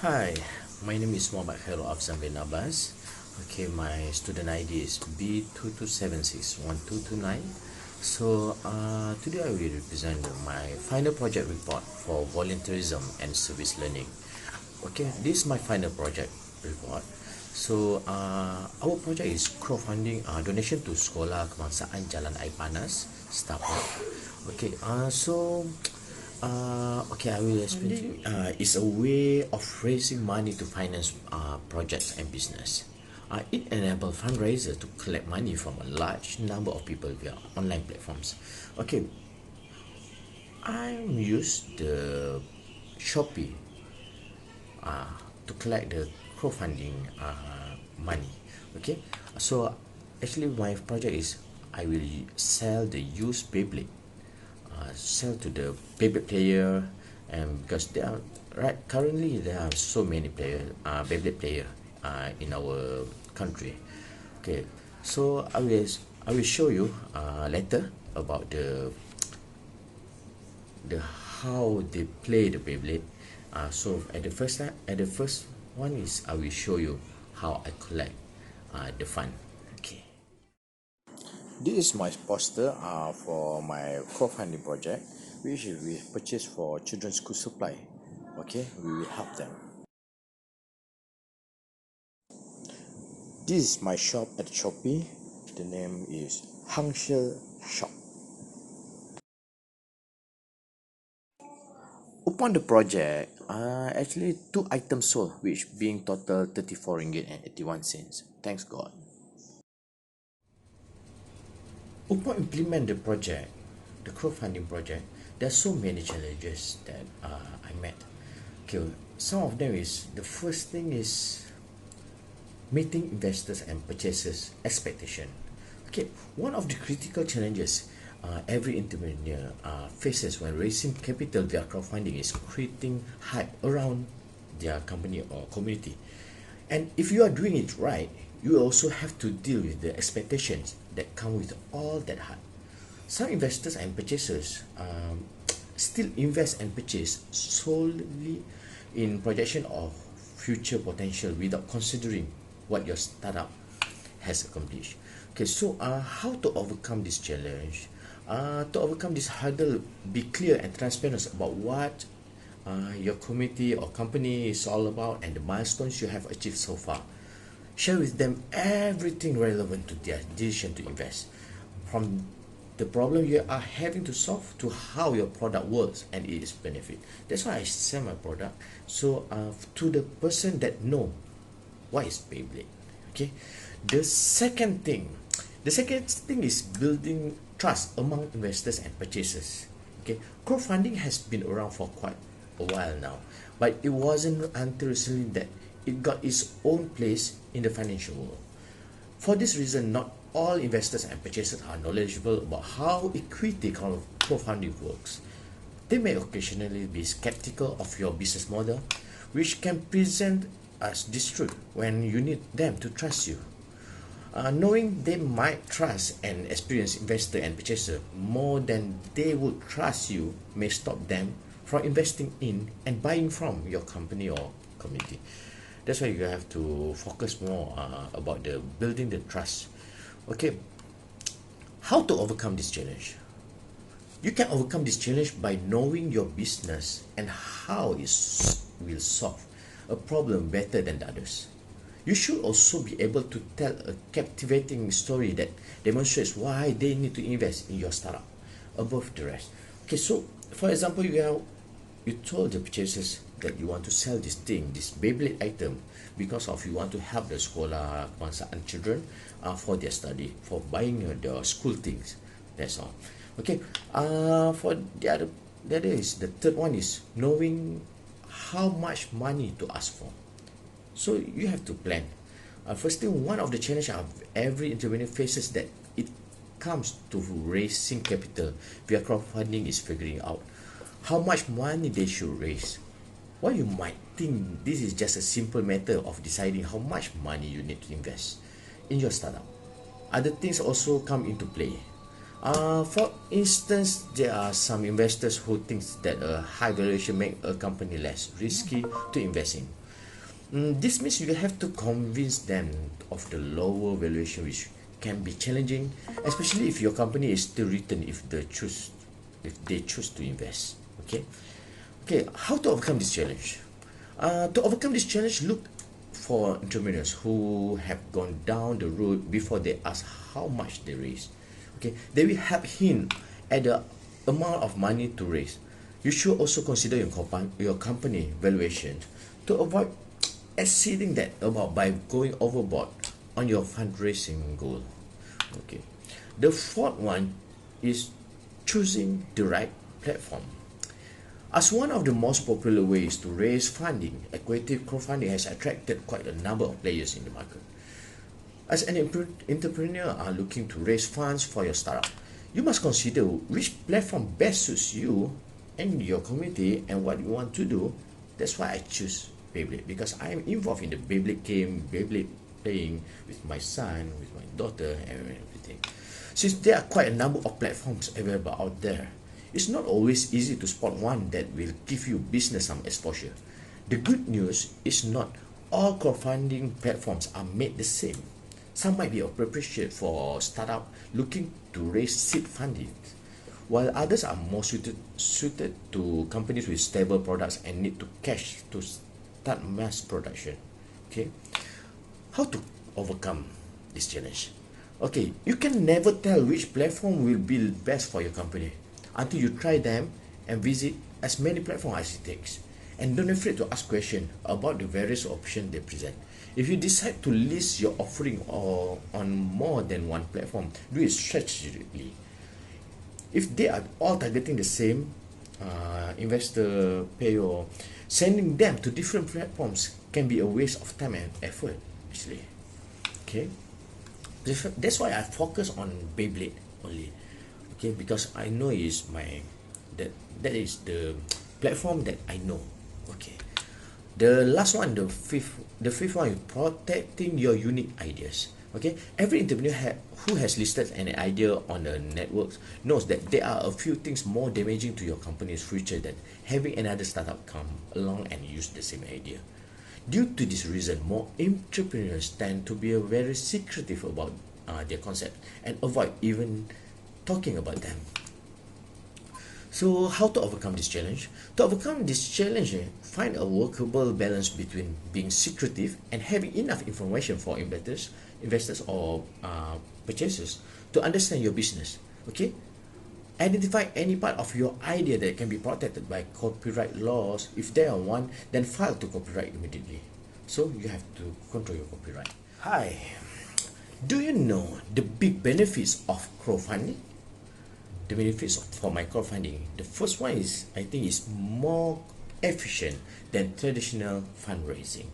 Hi, my name is Muhammad Khairul Afzan bin Abbas. Okay, my student ID is B22761229. Today I will represent my final project report for volunteerism and service learning. Okay, this is my final project report. Our project is crowdfunding donation to Sekolah Kebangsaan Jalan Air Panas, Setapak. Okay, okay, I will explain to you. It's a way of raising money to finance projects and business. It enables fundraisers to collect money from a large number of people via online platforms. Okay, I used the Shopee to collect the crowdfunding money. Okay, so actually my project is I will sell the used Beyblade, sell to the Beyblade player, and because there are right currently there are so many Beyblade player in our country. Okay, so I will show you later about the how they play the Beyblade. So at the first one is I will show you how I collect the fund. Okay. This is my poster for my crowdfunding project, which we purchased for children's school supply. Okay, we will help them. This is my shop at Shopee. The name is Hangshel Shop. Upon the project, actually two items sold, which being total 34 ringgit and 81 cents. Thanks God. Upon implement the project, the crowdfunding project, there are so many challenges that I met. Okay, some of them is the first thing is meeting investors and purchasers expectation. Okay, one of the critical challenges every entrepreneur faces when raising capital via crowdfunding is creating hype around their company or community. And if you are doing it right, you also have to deal with the expectations that come with all that hype. Some investors and purchasers still invest and purchase solely in projection of future potential without considering what your startup has accomplished. Okay, so how to overcome this challenge? To overcome this hurdle, be clear and transparent about what your community or company is all about and the milestones you have achieved so far. Share with them everything relevant to their decision to invest, from the problem you are having to solve to how your product works and its benefit. That's why I sell my product. So to the person that know what is Beyblade. Okay, the second thing is building trust among investors and purchasers. Okay, crowdfunding has been around for quite a while now, but it wasn't until recently that it got its own place in the financial world. For this reason, not all investors and purchasers are knowledgeable about how equity crowdfunding works. They may occasionally be skeptical of your business model, which can present as distrust when you need them to trust you. Knowing they might trust an experienced investor and purchaser more than they would trust you may stop them from investing in and buying from your company or community. That's why you have to focus more about the building the trust. Okay, how to overcome this challenge? You can overcome this challenge by knowing your business and how it will solve a problem better than the others. You should also be able to tell a captivating story that demonstrates why they need to invest in your startup above the rest. Okay, so for example, you told the purchasers that you want to sell this thing, this Beyblade item, because of you want to help the sekolah kebangsaan children for their study, for buying their school things. That's all. Okay. For the other is the third one is knowing how much money to ask for. So you have to plan. First thing, one of the challenge of every entrepreneur faces that it comes to raising capital via crowdfunding is figuring out how much money they should raise. While you might think this is just a simple matter of deciding how much money you need to invest in your startup, other things also come into play. For instance, there are some investors who think that a high valuation make a company less risky to invest in. This means you have to convince them of the lower valuation, which can be challenging, especially if your company is still written if they choose to invest. Okay, how to overcome this challenge? To overcome this challenge, look for entrepreneurs who have gone down the road before they ask how much they raise. Okay, they will help hint at the amount of money to raise. You should also consider your company valuation to avoid exceeding that amount by going overboard on your fundraising goal. Okay, the fourth one is choosing the right platform. As one of the most popular ways to raise funding, equity crowdfunding has attracted quite a number of players in the market. As an entrepreneur are looking to raise funds for your startup, you must consider which platform best suits you and your community and what you want to do. That's why I choose Beyblade, because I am involved in the Beyblade game, Beyblade playing with my son, with my daughter, and everything. Since there are quite a number of platforms available out there, it's not always easy to spot one that will give you business some exposure. The good news is not all crowdfunding platforms are made the same. Some might be appropriate for startup looking to raise seed funding, while others are more suited to companies with stable products and need to cash to start mass production. Okay, how to overcome this challenge? Okay, you can never tell which platform will be best for your company until you try them and visit as many platforms as it takes. And don't afraid to ask questions about the various options they present. If you decide to list your offering or on more than one platform, do it strategically. If they are all targeting the same investor pay, or sending them to different platforms can be a waste of time and effort actually. Okay, that's why I focus on Beyblade only. Okay, because I know is my that is the platform that I know. Okay, the last one, the fifth one is protecting your unique ideas. Okay, every entrepreneur who has listed an idea on the networks knows that there are a few things more damaging to your company's future than having another startup come along and use the same idea. Due to this reason, more entrepreneurs tend to be very secretive about their concept and avoid even talking about them. So how to overcome this challenge? To overcome this challenge, find a workable balance between being secretive and having enough information for investors or purchasers to understand your business. Okay, identify any part of your idea that can be protected by copyright laws. If there are one, then file to copyright immediately. So you have to control your copyright. Hi, do you know the big benefits of crowdfunding? The benefits for my crowdfunding, the first one is, I think, is more efficient than traditional fundraising,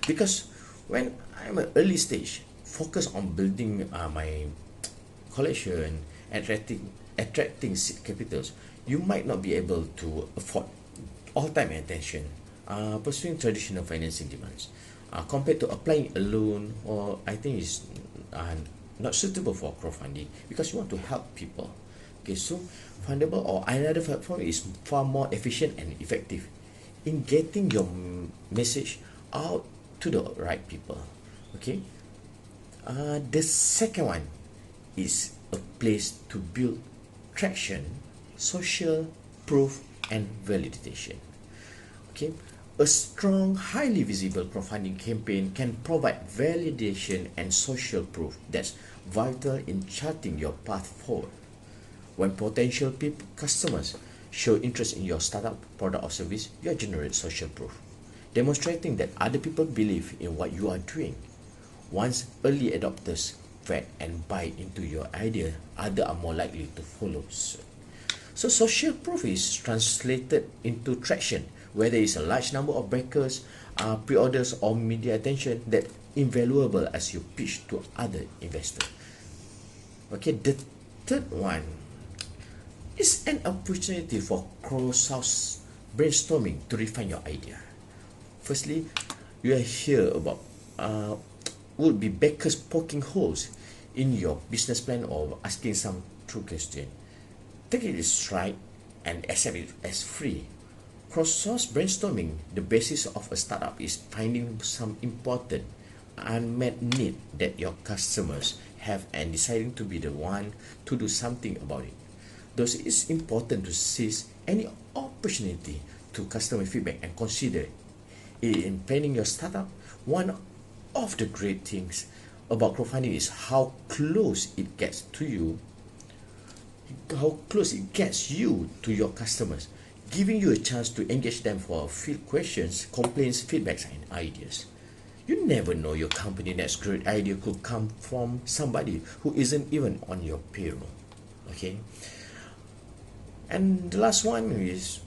because when I'm at early stage focus on building my collection and attracting seed capitals, you might not be able to afford all time and attention pursuing traditional financing demands compared to applying a loan, or I think is not suitable for crowdfunding because you want to help people. Okay, so Fundable or another platform is far more efficient and effective in getting your message out to the right people. Okay, the second one is a place to build traction, social proof, and validation. Okay, a strong, highly visible crowdfunding campaign can provide validation and social proof that's vital in charting your path forward. When potential customers show interest in your startup, product, or service, you generate social proof, demonstrating that other people believe in what you are doing. Once early adopters vet and buy into your idea, others are more likely to follow suit. So social proof is translated into traction, where there is a large number of backers, pre-orders, or media attention that invaluable as you pitch to other investors. Okay, the third one is an opportunity for cross-house brainstorming to refine your idea. Firstly, you are here about would be backers poking holes in your business plan or asking some true question. Take it as straight and accept it as free. Cross-source brainstorming, the basis of a startup is finding some important unmet need that your customers have and deciding to be the one to do something about it. Thus, it is important to seize any opportunity to customer feedback and consider it in planning your startup. One of the great things about crowdfunding is how close it gets to you to your customers, giving you a chance to engage them for field questions, complaints, feedbacks, and ideas. You never know, your company next great idea could come from somebody who isn't even on your payroll. Okay. And the last one is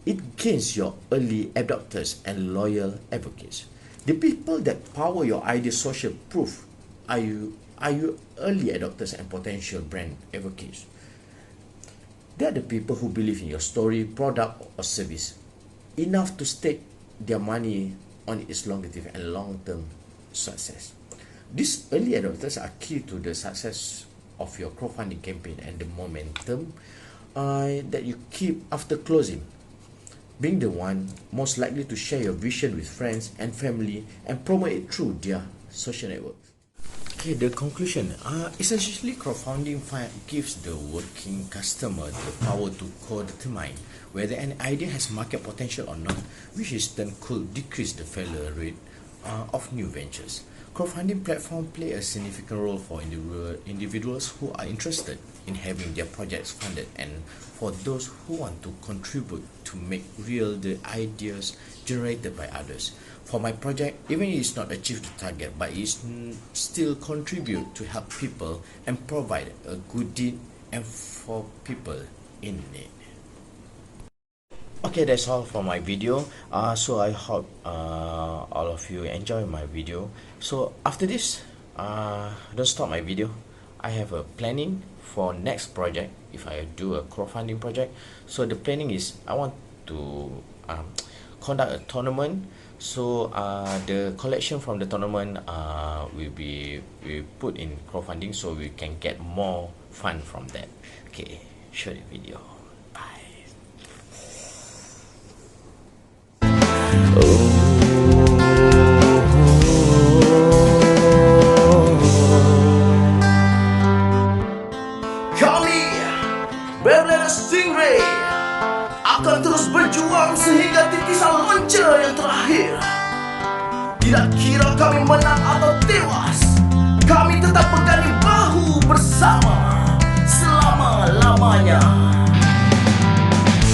it gains your early adopters and loyal advocates. The people that power your idea social proof are you early adopters and potential brand advocates. They are the people who believe in your story, product, or service enough to stake their money on its longevity and long-term success. These early adopters are key to the success of your crowdfunding campaign and the momentum that you keep after closing, being the one most likely to share your vision with friends and family and promote it through their social networks. Okay, the conclusion. Essentially, crowdfunding gives the working customer the power to co-determine whether an idea has market potential or not, which is then could decrease the failure rate of new ventures. Crowdfunding platforms play a significant role for individuals who are interested in having their projects funded and for those who want to contribute to make real the ideas generated by others. For my project, even if it's not achieved the target, but it still contribute to help people and provide a good deed and for people in need. Okay, that's all for my video. So I hope all of you enjoy my video. So after this, don't stop my video. I have a planning for next project if I do a crowdfunding project. So the planning is I want to conduct a tournament. So the collection from the tournament will be put in crowdfunding so we can get more fun from that. Okay, show the video. Bye. Kami, Beyblade Stingray, akan terus berjuang sehingga titisan loncer yang terakhir. Tidak kira kami menang atau tewas, kami tetap berganding bahu bersama selama-lamanya.